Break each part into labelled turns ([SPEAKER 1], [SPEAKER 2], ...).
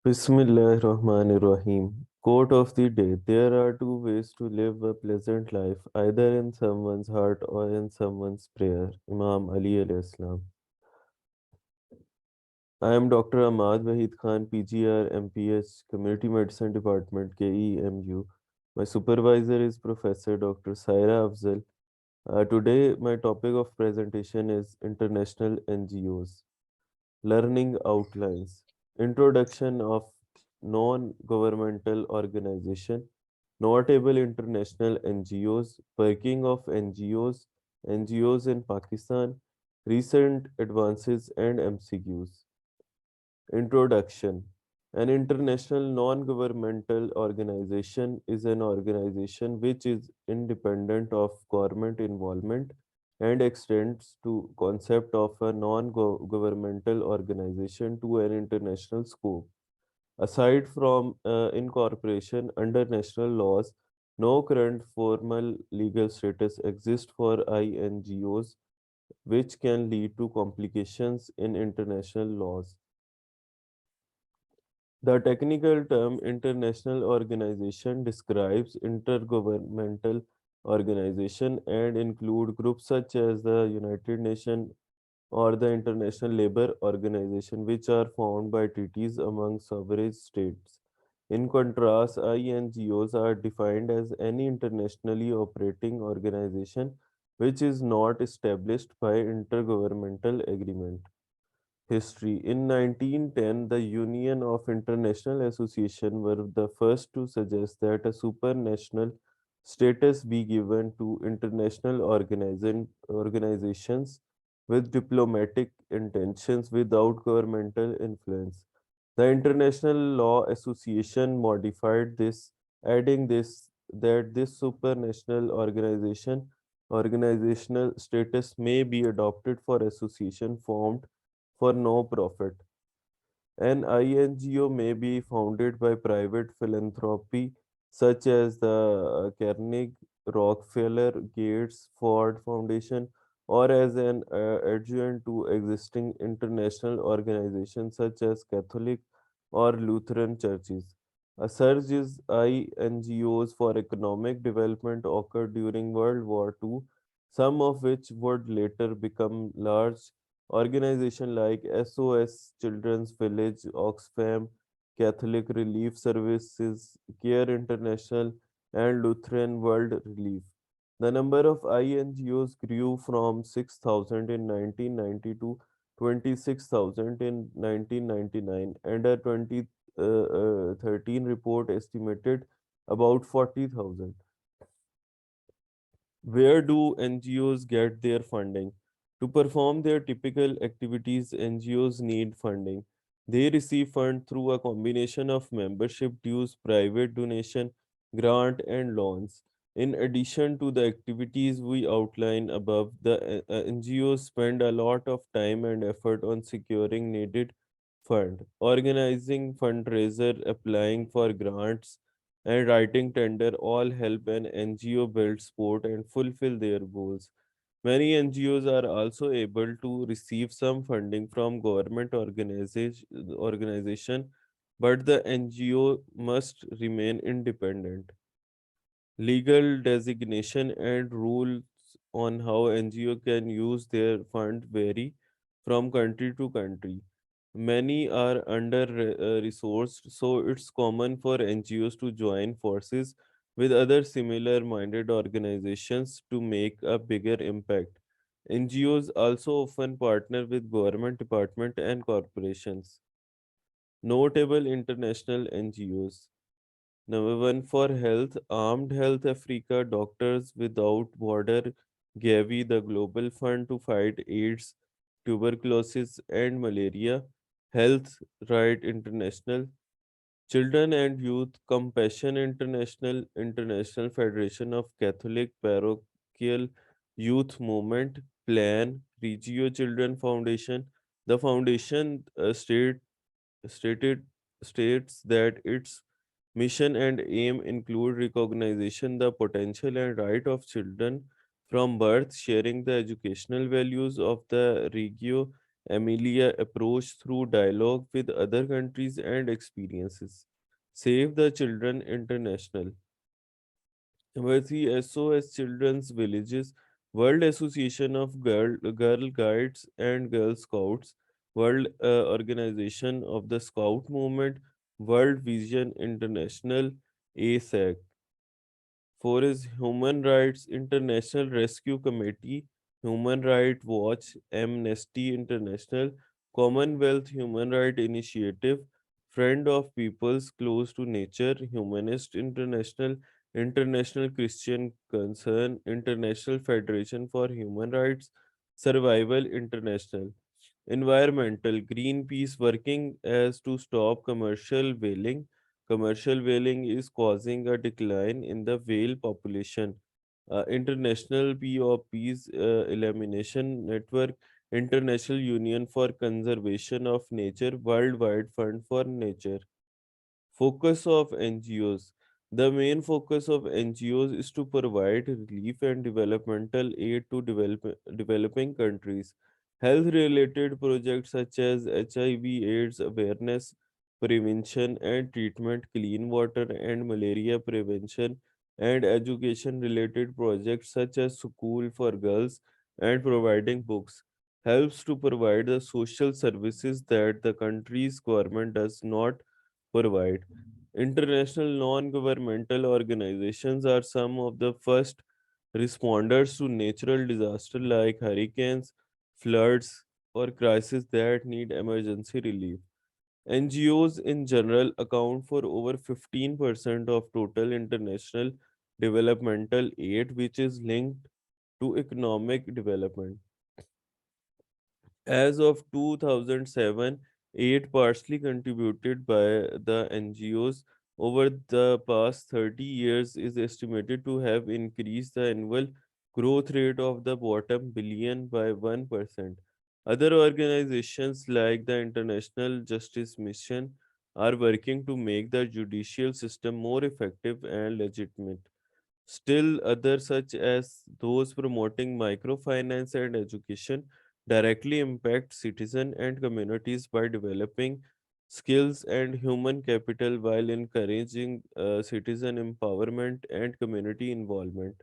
[SPEAKER 1] Bismillahirrahmanirrahim. Quote of the day. There are two ways to live a pleasant life, either in someone's heart or in someone's prayer. Imam Ali alayhi salam. I am Dr. Ahmad Wahid Khan, PGR, MPH, Community Medicine Department, KEMU. My supervisor is Professor Dr. Saira Afzal. Today, my topic of presentation is International NGOs. Learning outlines. Introduction of non-governmental organization. Notable international NGOs. Working of NGOs. NGOs in Pakistan. Recent advances and MCQs. Introduction. An international non-governmental organization is an organization which is independent of government involvement and extends to concept of a non-governmental organization to an international scope. Aside from incorporation under national laws, no current formal legal status exists for INGOs, which can lead to complications in international laws. The technical term international organization describes intergovernmental organization and include groups such as the United Nations or the International Labour Organization, which are formed by treaties among sovereign states. In contrast, INGOs are defined as any internationally operating organization which is not established by intergovernmental agreement. History. In 1910, the Union of International Association were the first to suggest that a supranational status be given to international organizations with diplomatic intentions without governmental influence. The International Law Association modified this, adding this that this supranational organizational status may be adopted for association formed for no profit. An INGO may be founded by private philanthropy, such as the Carnegie, Rockefeller, Gates, Ford Foundation, or as an adjunct to existing international organizations such as Catholic or Lutheran churches. A surge in INGOs for economic development occurred during World War II, some of which would later become large organizations like SOS Children's Village, Oxfam, Catholic Relief Services, Care International, and Lutheran World Relief. The number of INGOs grew from 6,000 in 1990 to 26,000 in 1999, and a 2013 report estimated about 40,000. Where do NGOs get their funding? To perform their typical activities, NGOs need funding. They receive funds through a combination of membership dues, private donation, grant, and loans. In addition to the activities we outline above, the NGOs spend a lot of time and effort on securing needed fund, organizing fundraiser, applying for grants, and writing tender all help an NGO build support and fulfill their goals. Many NGOs are also able to receive some funding from government organization, but the NGO must remain independent. Legal designation and rules on how NGO can use their fund vary from country to country. Many are under resourced, so it's common for NGOs to join forces with other similar minded organizations to make a bigger impact. NGOs also often partner with government department and corporations. Notable international NGOs. Number one for health, Armed Health Africa, Doctors Without Border, Gavi, the Global Fund to fight AIDS, tuberculosis, and malaria, Health Right International, Children and Youth Compassion International, International Federation of Catholic Parochial Youth Movement, Plan, Regio Children Foundation. The foundation stated states that its mission and aim include recognition the potential and right of children from birth, sharing the educational values of the Regio, Amelia approach through dialogue with other countries and experiences. Save the Children International. Number three, SOS Children's Villages, World Association of Girl Guides and Girl Scouts, World Organization of the Scout Movement, World Vision International, ASAC. Four is Human Rights International Rescue Committee, Human Rights Watch, Amnesty International, Commonwealth Human Rights Initiative, Friend of Peoples Close to Nature, Humanist International, International Christian Concern, International Federation for Human Rights, Survival International. Environmental Greenpeace working as to stop commercial whaling. Commercial whaling is causing a decline in the whale population. International POP's Elimination Network, International Union for Conservation of Nature, Worldwide Fund for Nature. Focus of NGOs. The main focus of NGOs is to provide relief and developmental aid to developing countries. Health related projects such as HIV/AIDS awareness, prevention and treatment, clean water and malaria prevention, and education related projects such as School for Girls and providing books helps to provide the social services that the country's government does not provide. International non governmental organizations are some of the first responders to natural disasters like hurricanes, floods, or crises that need emergency relief. NGOs in general account for over 15% of total international developmental aid, which is linked to economic development. As of 2007, aid partially contributed by the NGOs over the past 30 years is estimated to have increased the annual growth rate of the bottom billion by 1%. Other organizations like the International Justice Mission are working to make the judicial system more effective and legitimate. Still, others, such as those promoting microfinance and education, directly impact citizens and communities by developing skills and human capital while encouraging citizen empowerment and community involvement.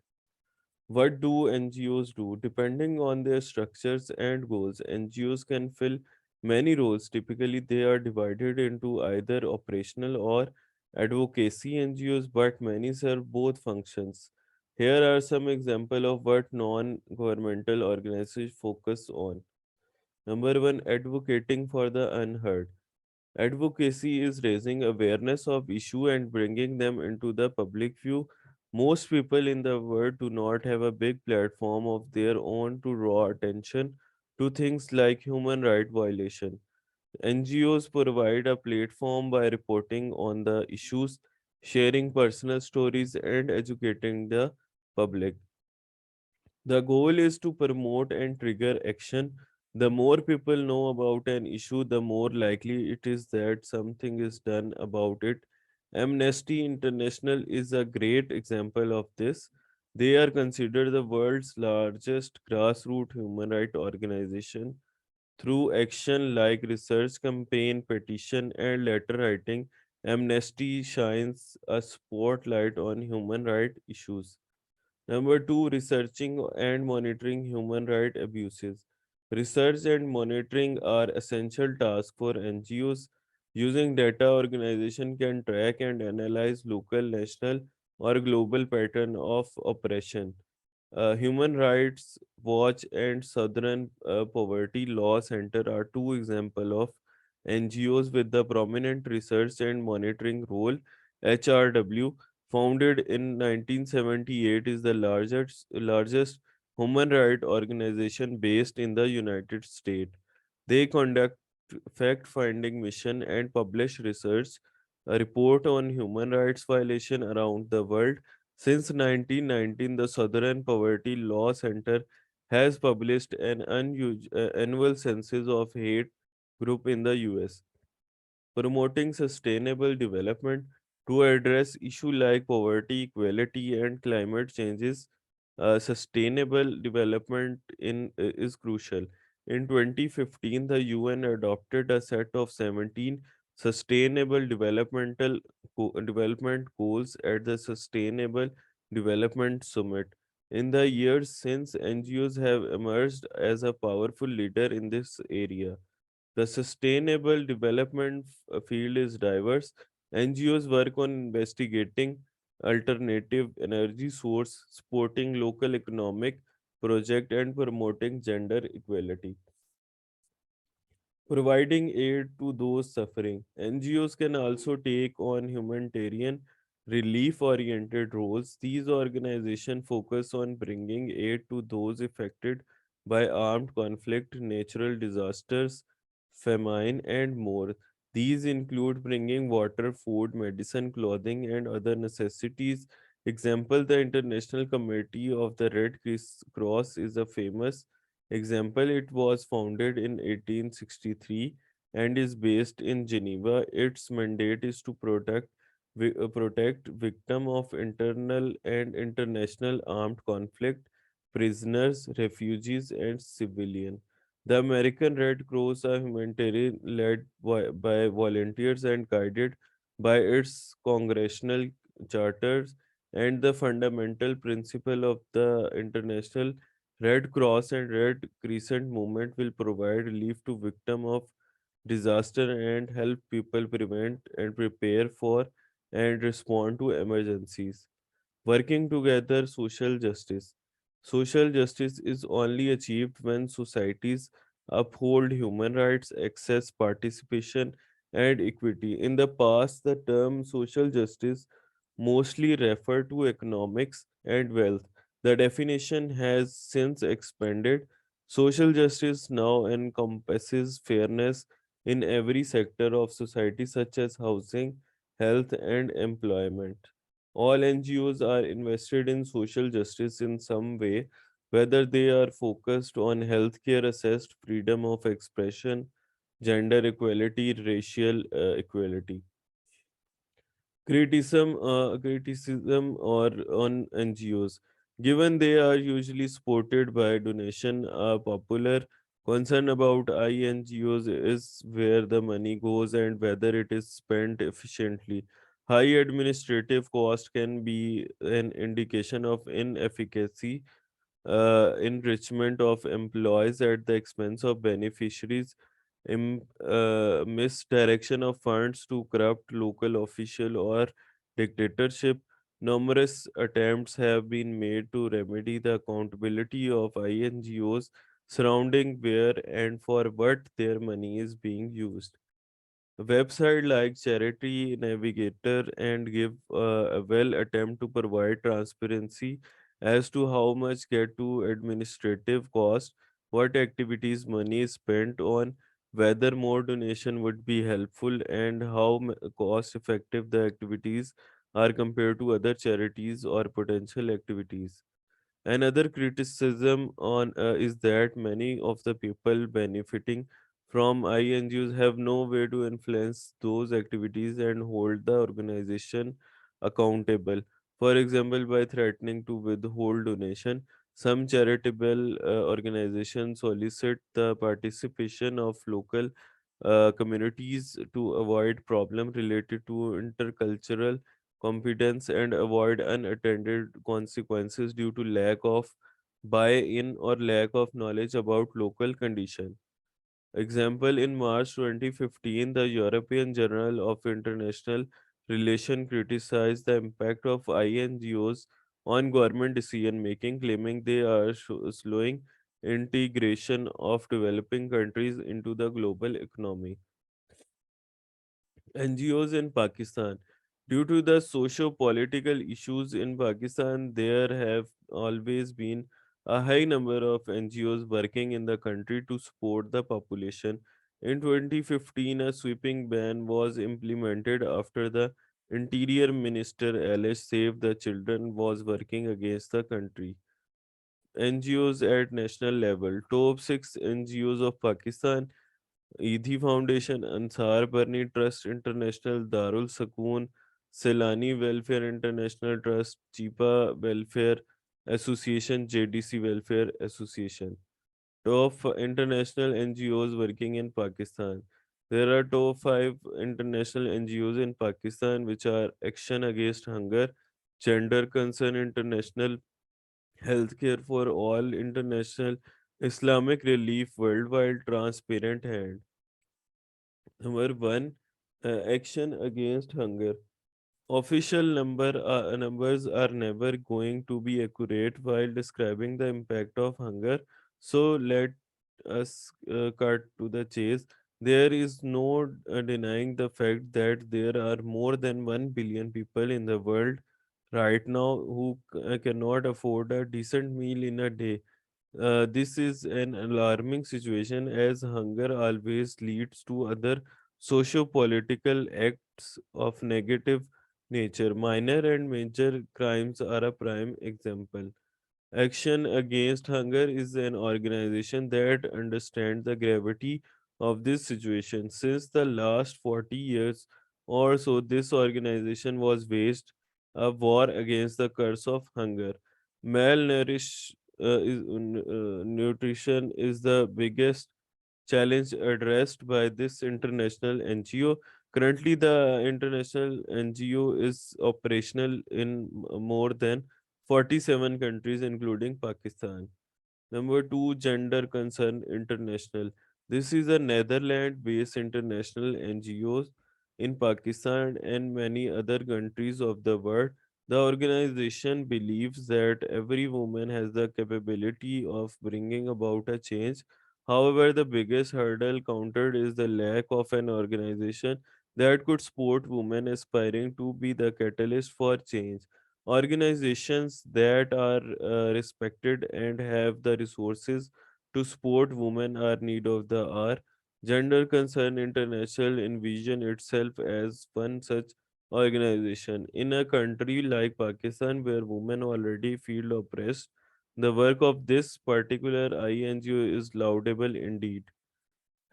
[SPEAKER 1] What do NGOs do? Depending on their structures and goals, NGOs can fill many roles. Typically, they are divided into either operational or advocacy NGOs, but many serve both functions. Here are some examples of what non-governmental organizations focus on. Number one, advocating for the unheard. Advocacy is raising awareness of issue and bringing them into the public view. Most people in the world do not have a big platform of their own to draw attention to things like human right violation. NGOs provide a platform by reporting on the issues, sharing personal stories, and educating the public. The goal is to promote and trigger action. The more people know about an issue, the more likely it is that something is done about it. Amnesty International is a great example of this. They are considered the world's largest grassroots human rights organization. Through action like research campaign, petition, and letter writing, Amnesty shines a spotlight on human rights issues. Number two, researching and monitoring human rights abuses. Research and monitoring are essential tasks for NGOs. Using data, organization can track and analyze local, national, or global pattern of oppression. Human Rights Watch and Southern Poverty Law Center are two examples of NGOs with the prominent research and monitoring role. HRW, founded in 1978, is the largest human rights organization based in the United States. They conduct fact-finding mission and publish research, a report on human rights violation around the world. Since 1919, the Southern Poverty Law Center has published an annual census of hate group in the US, promoting sustainable development to address issues like poverty, equality, and climate changes. Sustainable development is crucial. In 2015, the UN adopted a set of 17 sustainable development goals at the Sustainable Development Summit. In the years since, NGOs have emerged as a powerful leader in this area. The sustainable development field is diverse. NGOs work on investigating alternative energy source, supporting local economic project and promoting gender equality. Providing aid to those suffering. NGOs can also take on humanitarian relief oriented roles. These organizations focus on bringing aid to those affected by armed conflict, natural disasters, famine, and more. These include bringing water, food, medicine, clothing, and other necessities. Example, the International Committee of the Cross is a famous example. It was founded in 1863 and is based in Geneva. Its mandate is to protect victims of internal and international armed conflict, prisoners, refugees, and civilians. The American Red Cross are humanitarian led by volunteers and guided by its congressional charters and the fundamental principle of the International Red Cross and Red Crescent movement will provide relief to victims of disaster and help people prevent and prepare for and respond to emergencies. Working together, social justice. Social justice is only achieved when societies uphold human rights, access, participation, and equity. In the past, the term social justice mostly referred to economics and wealth. The definition has since expanded. Social justice now encompasses fairness in every sector of society, such as housing, health, and employment. All NGOs are invested in social justice in some way, whether they are focused on healthcare, assessed freedom of expression, gender equality, racial equality. Criticism or on NGOs. Given they are usually supported by donation, a popular concern about INGOs is where the money goes and whether it is spent efficiently. High administrative cost can be an indication of inefficacy, enrichment of employees at the expense of beneficiaries, misdirection of funds to corrupt local official or dictatorship. Numerous attempts have been made to remedy the accountability of INGOs surrounding where and for what their money is being used. Website like Charity Navigator and Give well attempt to provide transparency as to how much get to administrative cost, what activities money is spent on, whether more donation would be helpful, and how cost effective the activities are compared to other charities or potential activities. Another criticism on is that many of the people benefiting from INGOs have no way to influence those activities and hold the organization accountable. For example, by threatening to withhold donation, some charitable organizations solicit the participation of local communities to avoid problem related to intercultural competence and avoid unattended consequences due to lack of buy-in or lack of knowledge about local condition. Example, in March 2015, the European Journal of International Relations criticized the impact of INGOs on government decision making, claiming they are slowing integration of developing countries into the global economy. NGOs in Pakistan. Due to the socio-political issues in Pakistan, there have always been a high number of NGOs working in the country to support the population. In 2015, a sweeping ban was implemented after the Interior Minister Alice Save the Children was working against the country. NGOs at national level. Top 6 NGOs of Pakistan: Ethi Foundation, Ansar Barni Trust International, Darul Sakoon, Selani Welfare International Trust, Chipa Welfare Association, JDC Welfare Association. Top international NGOs working in Pakistan. There are top five international NGOs in Pakistan, which are Action Against Hunger, Gender Concern International, Healthcare for All International, Islamic Relief Worldwide, Transparent Hand. Number one, Action Against Hunger. Official numbers are never going to be accurate while describing the impact of hunger. So let us cut to the chase. There is no denying the fact that there are more than 1 billion people in the world right now who cannot afford a decent meal in a day. This is an alarming situation as hunger always leads to other socio-political acts of negative nature. Minor and major crimes are a prime example. Action Against Hunger is an organization that understands the gravity of this situation. Since the last 40 years or so, this organization was waged a war against the curse of hunger. Malnourished nutrition is the biggest challenge addressed by this international NGO. Currently, the international NGO is operational in more than 47 countries, including Pakistan. Number two, Gender Concern International. This is a Netherlands-based international NGO in Pakistan and many other countries of the world. The organization believes that every woman has the capability of bringing about a change. However, the biggest hurdle countered is the lack of an organization that could support women aspiring to be the catalyst for change. Organizations that are respected and have the resources to support women are need of the hour. Gender Concern International envision itself as one such organization. In a country like Pakistan, where women already feel oppressed, the work of this particular INGO is laudable indeed.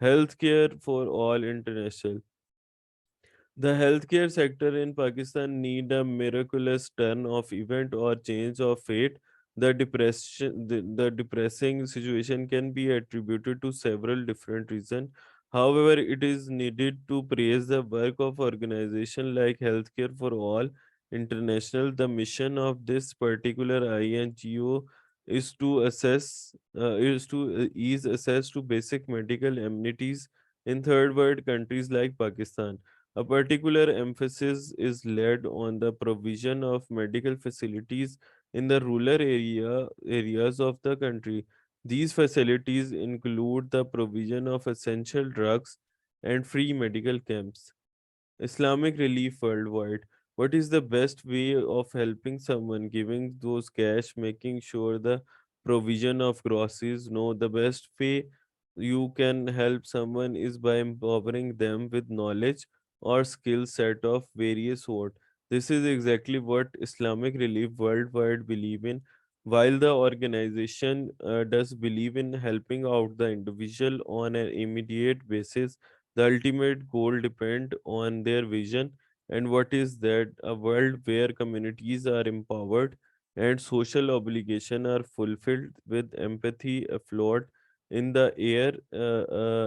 [SPEAKER 1] Healthcare for All International. The healthcare sector in Pakistan need a miraculous turn of event or change of fate. The depressing situation can be attributed to several different reasons. However, it is needed to praise the work of organizations like Healthcare for All International. The mission of this particular INGO is to ease access to basic medical amenities in third world countries like Pakistan. A particular emphasis is laid on the provision of medical facilities in the areas of the country. These facilities include the provision of essential drugs and free medical camps. Islamic relief worldwide. What is the best way of helping someone? Giving those cash, making sure the provision of groceries. No, the best way you can help someone is by empowering them with knowledge or skill set of various sort. This is exactly what Islamic Relief Worldwide believe in. While the organization does believe in helping out the individual on an immediate basis, the ultimate goal depends on their vision, and what is that a world where communities are empowered and social obligation are fulfilled with empathy afloat in the air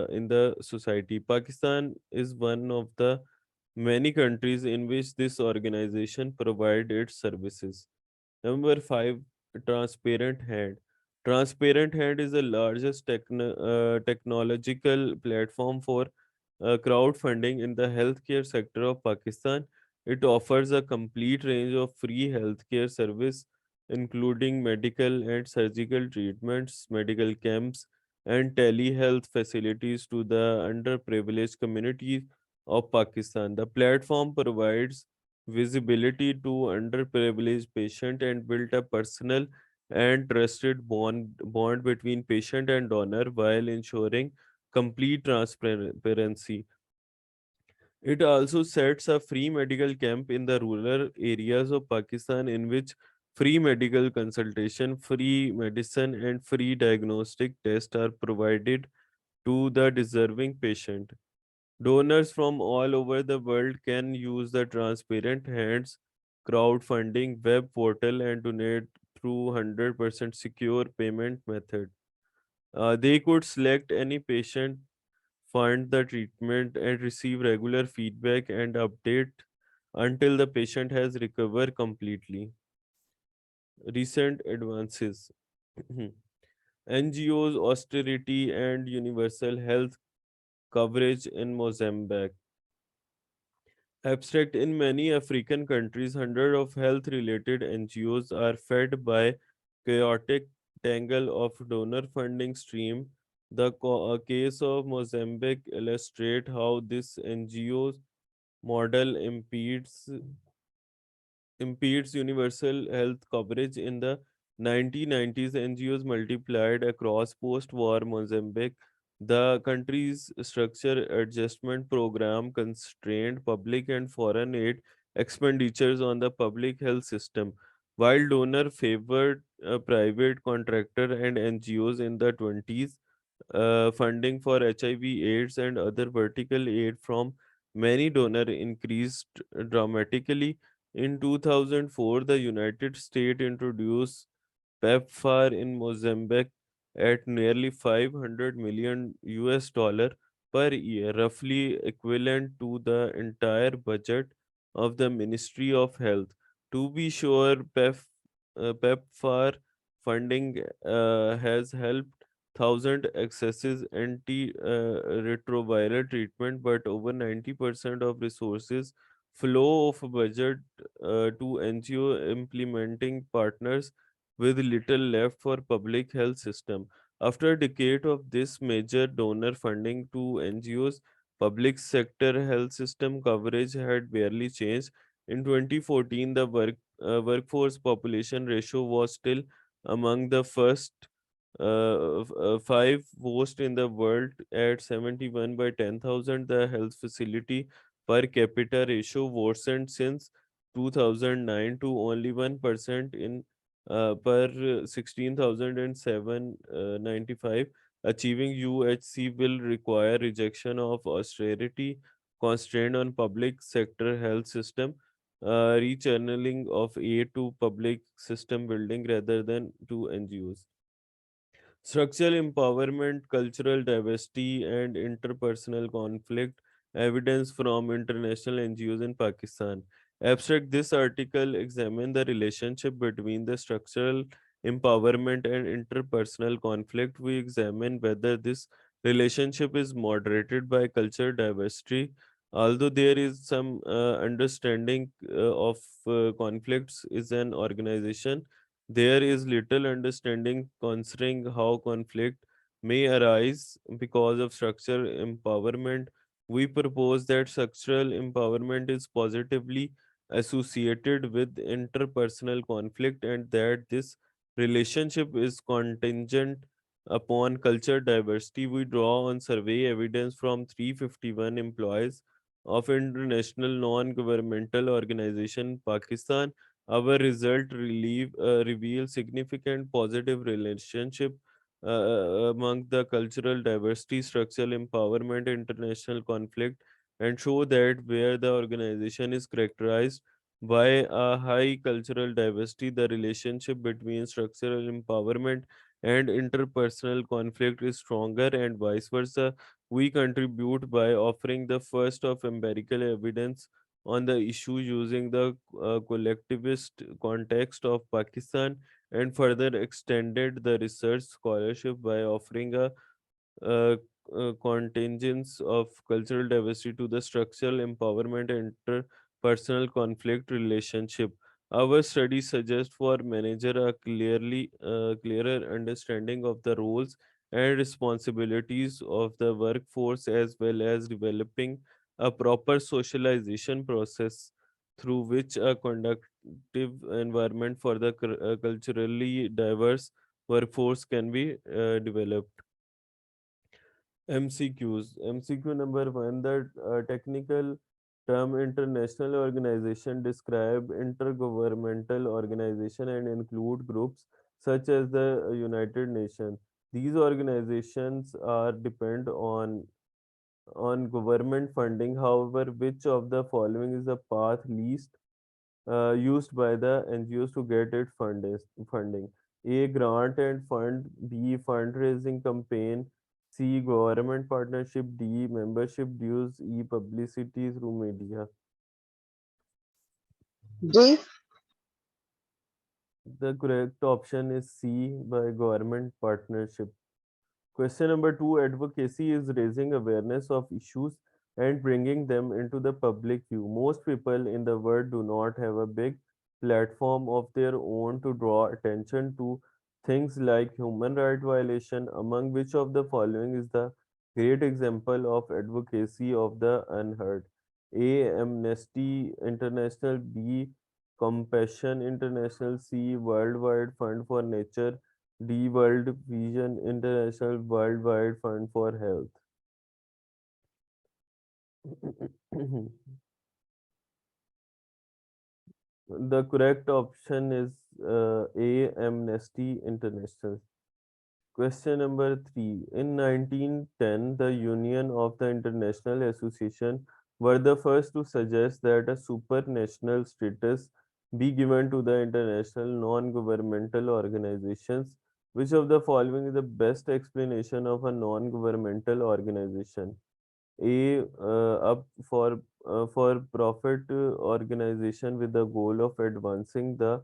[SPEAKER 1] in the society. Pakistan is one of the many countries in which this organization provide its services. Number five, Transparent Hand. Transparent Hand is the largest technological platform for crowdfunding in the healthcare sector of Pakistan. It offers a complete range of free healthcare service, including medical and surgical treatments, medical camps, and telehealth facilities to the underprivileged communities of Pakistan. The platform provides visibility to underprivileged patient and built a personal and trusted bond between patient and donor while ensuring complete transparency. It also sets a free medical camp in the rural areas of Pakistan in which free medical consultation, free medicine, and free diagnostic tests are provided to the deserving patient. Donors from all over the world can use the Transparent Hands crowdfunding web portal and donate through 100% secure payment method. They could select any patient, fund the treatment, and receive regular feedback and update until the patient has recovered completely. Recent advances. NGOs, austerity, and universal health coverage in Mozambique. Abstract in many African countries, hundreds of health related NGOs are fed by chaotic tangle of donor funding stream. The case of Mozambique illustrate how this NGO model impedes universal health coverage. In the 1990s, NGOs multiplied across post-war Mozambique. The country's structure adjustment program constrained public and foreign aid expenditures on the public health system, while donor favored private contractor and NGOs in the 20s. Funding for HIV/AIDS and other vertical aid from many donors increased dramatically. In 2004, the United States introduced PEPFAR in Mozambique at nearly 500 million US dollar per year, roughly equivalent to the entire budget of the Ministry of Health. To be sure, PEPFAR funding has helped thousand accesses anti-retroviral treatment, but over 90% of resources flow of budget to NGO implementing partners with little left for public health system. After a decade of this major donor funding to NGOs, public sector health system coverage had barely changed. In 2014, the workforce population ratio was still among the first five worst in the world at 71 by 10,000. The health facility per capita ratio worsened since 2009 to only 1% in per 16,007 95. Achieving UHC will require rejection of austerity constraint on public sector health system, rechanneling of aid to public system building rather than to NGOs. Structural empowerment, cultural diversity, and interpersonal conflict evidence from international NGOs in Pakistan. Abstract, this article examines the relationship between the structural empowerment and interpersonal conflict. We examine whether this relationship is moderated by cultural diversity. Although there is some understanding of conflicts is an organization, there is little understanding concerning how conflict may arise because of structural empowerment. We propose that structural empowerment is positively associated with interpersonal conflict and that this relationship is contingent upon culture diversity. We draw on survey evidence from 351 employees of international non-governmental organization in Pakistan. Our result reveals significant positive relationship among the cultural diversity, structural empowerment, international conflict, and show that where the organization is characterized by a high cultural diversity, the relationship between structural empowerment and interpersonal conflict is stronger, and vice versa. We contribute by offering the first of empirical evidence on the issue using the collectivist context of Pakistan, and further extended the research scholarship by offering a uh, contingence of cultural diversity to the structural empowerment and interpersonal conflict relationship. Our study suggests for manager a clearer understanding of the roles and responsibilities of the workforce as well as developing a proper socialization process through which a conductive environment for the culturally diverse workforce can be developed. MCQs. MCQ number one, the technical term international organization describe intergovernmental organization and include groups such as the United Nations. These organizations are depend on government funding. However, which of the following is the path least used by the NGOs to get funding? A. Grant and fund. B. Fundraising campaign. C. Government partnership. D. Membership dues. E. Publicity through media.
[SPEAKER 2] D.
[SPEAKER 1] The correct option is C. By government partnership. Question number two, advocacy is raising awareness of issues and bringing them into the public view. Most people in the world do not have a big platform of their own to draw attention to things like human right violation, among which of the following is the great example of advocacy of the unheard. A. Amnesty International. B. Compassion International. C. Worldwide Fund for Nature. The World Vision International Worldwide Fund for Health. The correct option is A. Amnesty International. Question number three. In 1910, the Union of the International Association were the first to suggest that a supranational status be given to the international non-governmental organizations. Which of the following is the best explanation of a non-governmental organization? A up for profit organization with the goal of advancing the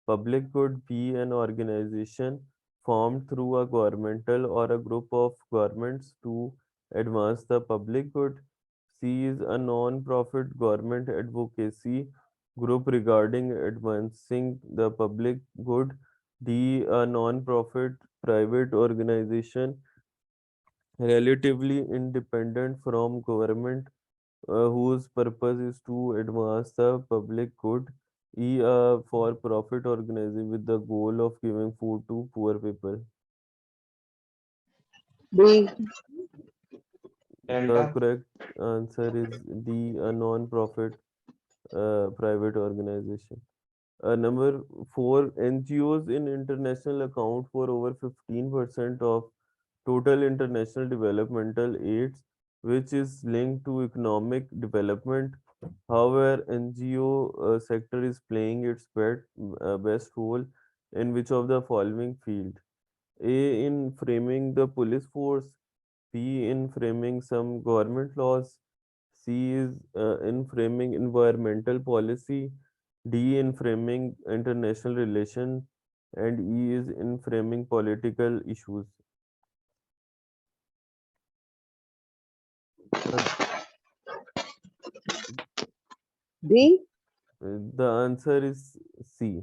[SPEAKER 1] public good. B, an organization formed through a governmental or a group of governments to advance the public good. C is a non-profit government advocacy group regarding advancing the public good. D, a non-profit private organization relatively independent from government whose purpose is to advance the public good. E, a for-profit organization with the goal of giving food to poor people.
[SPEAKER 2] B.
[SPEAKER 1] The
[SPEAKER 3] Delta.
[SPEAKER 1] correct answer is D, a non-profit private organization. Number four, NGOs in international account for over 15% of total international developmental aids, which is linked to economic development. However, NGO sector is playing its best role in which of the following field? A, in framing the police force. B, in framing some government laws. C is in framing environmental policy. D, in framing international relations. And E is in framing political issues. Uh,
[SPEAKER 2] D.
[SPEAKER 1] the answer is C.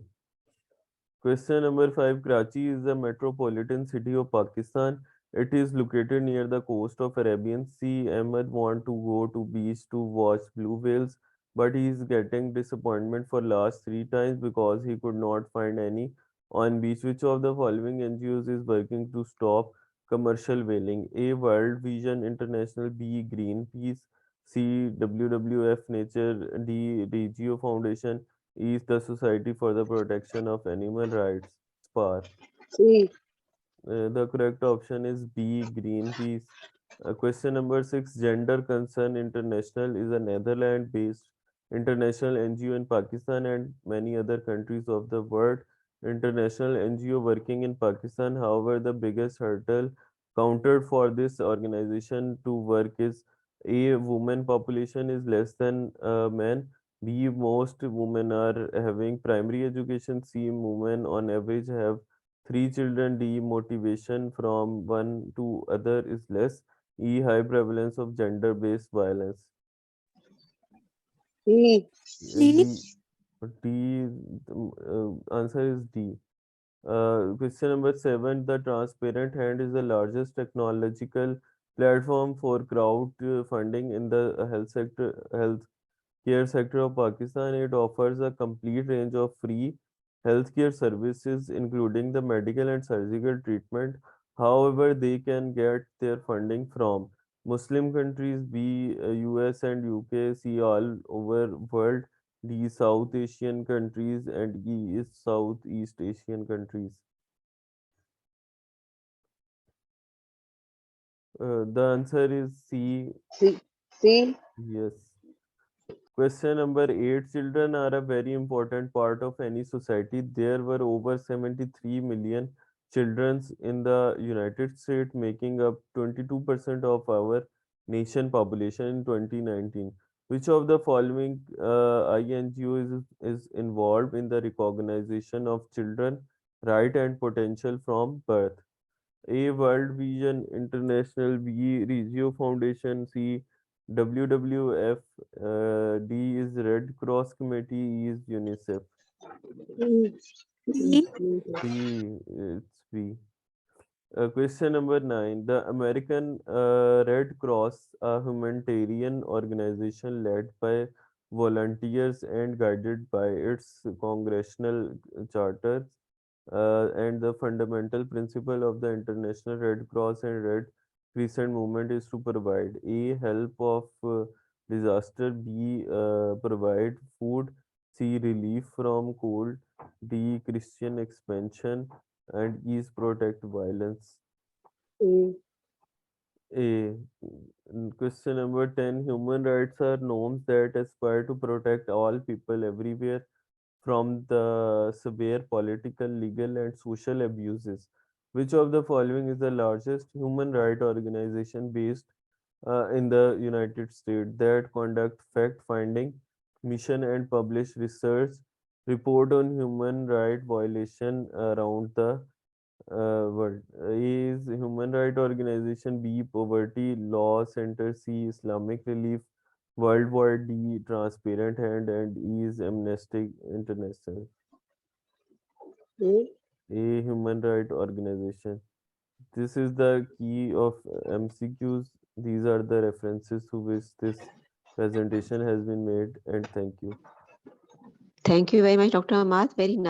[SPEAKER 1] Question number five. Karachi is the metropolitan city of Pakistan. It is located near the coast of Arabian Sea. Ahmed want to go to beach to watch blue whales, but he is getting disappointment for last three times because he could not find any on beach. Which of the following NGOs is working to stop commercial whaling? A. World Vision International. B. Greenpeace. C. WWF Nature. D. Regio Foundation is the Society for the Protection of Animal Rights, SPAR.
[SPEAKER 2] C.
[SPEAKER 1] The correct option is B, Greenpeace. Question number six, Gender Concern International is a Netherlands-based international NGO in Pakistan and many other countries of the world. International NGO working in Pakistan. However, the biggest hurdle countered for this organization to work is A, women population is less than men. B, most women are having primary education. C, women on average have three children. D, motivation from one to other is less. E, high prevalence of gender-based violence.
[SPEAKER 2] E.
[SPEAKER 1] D, D, answer is D. Question number seven, the Transparent Hand is the largest technological platform for crowd funding in the healthcare sector of Pakistan. It offers a complete range of free healthcare services, including the medical and surgical treatment. However, they can get their funding from Muslim countries, B, US and UK, C, all over world, D, South Asian countries, and E is Southeast Asian countries. The answer is C,
[SPEAKER 2] C. C.
[SPEAKER 1] yes. Question number 8. Children are a very important part of any society. There were over 73 million children in the United States, making up 22% of our nation population in 2019. Which of the following INGO is involved in the recognition of children right and potential from birth? A. World Vision International, B. Regio Foundation, C. WWF, D is Red Cross Committee, E is UNICEF.
[SPEAKER 2] E.
[SPEAKER 3] B.
[SPEAKER 1] B, it's B. Question number 9. The American Red Cross, a humanitarian organization led by volunteers and guided by its congressional charter, and the fundamental principle of the International Red Cross and Red Crescent movement is to provide A. Help of disaster, B. Provide food, C. Relief from cold, D. Christian expansion, and E is protect violence.
[SPEAKER 2] E.
[SPEAKER 1] A. Question number 10. Human rights are norms that aspire to protect all people everywhere from the severe political, legal, and social abuses. Which of the following is the largest human rights organization based in the United States that conduct fact-finding mission and publish research report on human right violation around the world? A is Human Rights Organization, B Poverty Law Center, C Islamic Relief World War, D Transparent Hand, and E is Amnesty International.
[SPEAKER 2] E.
[SPEAKER 1] A Human Rights Organization. This is the key of MCQs. These are the references to which this presentation has been made, and thank you.
[SPEAKER 3] Thank you very much, Dr. Ahmad. Very nice.